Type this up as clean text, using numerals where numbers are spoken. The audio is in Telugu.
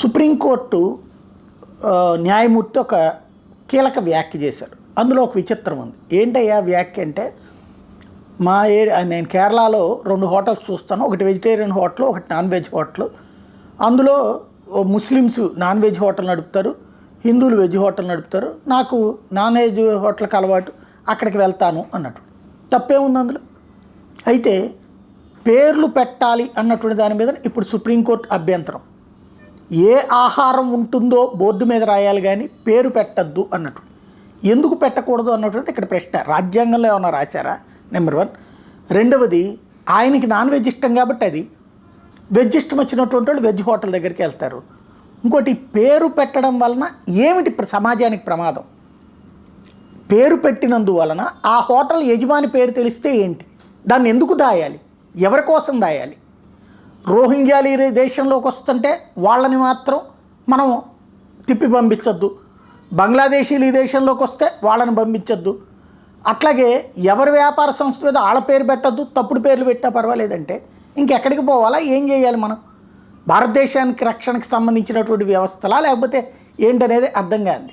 సుప్రీంకోర్టు న్యాయమూర్తి ఒక కీలక వ్యాఖ్య చేశారు. అందులో ఒక విచిత్రం ఉంది. ఏంటయ్యా వ్యాఖ్య అంటే, మా ఏరియా నేను కేరళలో 2 హోటల్స్ చూస్తాను. ఒకటి వెజిటేరియన్ హోటల్, ఒకటి నాన్ వెజ్ హోటల్. అందులో ముస్లిమ్స్ నాన్ వెజ్ హోటల్ నడుపుతారు, హిందువులు వెజ్ హోటల్ నడుపుతారు. నాకు నాన్ వెజ్ హోటల్కి అలవాటు, అక్కడికి వెళ్తాను అన్నట్టు. తప్పేముంది అందులో? అయితే పేర్లు పెట్టాలి అన్నటువంటి దాని మీద ఇప్పుడు సుప్రీంకోర్టు అభ్యంతరం. ఏ ఆహారం ఉంటుందో బోర్డు మీద రాయాలి కానీ పేరు పెట్టద్దు అన్నట్టు. ఎందుకు పెట్టకూడదు అన్నటువంటి ఇక్కడ ప్రశ్న. రాజ్యాంగంలో ఏమన్నా రాశారా? నెంబర్ 1. రెండవది, ఆయనకి నాన్ వెజ్ ఇష్టం కాబట్టి అది, వెజ్ ఇష్టం వచ్చినటువంటి వాళ్ళు వెజ్ హోటల్ దగ్గరికి వెళ్తారు. ఇంకోటి, పేరు పెట్టడం వలన ఏమిటి సమాజానికి ప్రమాదం? పేరు పెట్టినందువలన ఆ హోటల్ యజమాని పేరు తెలిస్తే ఏంటి? దాన్ని ఎందుకు దాయాలి? ఎవరి కోసం దాయాలి? రోహింగ్యాలు ఈ దేశంలోకి వస్తుంటే వాళ్ళని మాత్రం మనం తిప్పి పంపించద్దు, బంగ్లాదేశీలు ఈ దేశంలోకి వస్తే వాళ్ళని పంపించద్దు. అట్లాగే ఎవరి వ్యాపార సంస్థ మీద వాళ్ళ పేరు పెట్టద్దు, తప్పుడు పేర్లు పెట్టినా పర్వాలేదంటే ఇంకెక్కడికి పోవాలా? ఏం చేయాలి మనం? భారతదేశానికి రక్షణకు సంబంధించినటువంటి వ్యవస్థలా లేకపోతే ఏంటనేది అర్థం కాదు.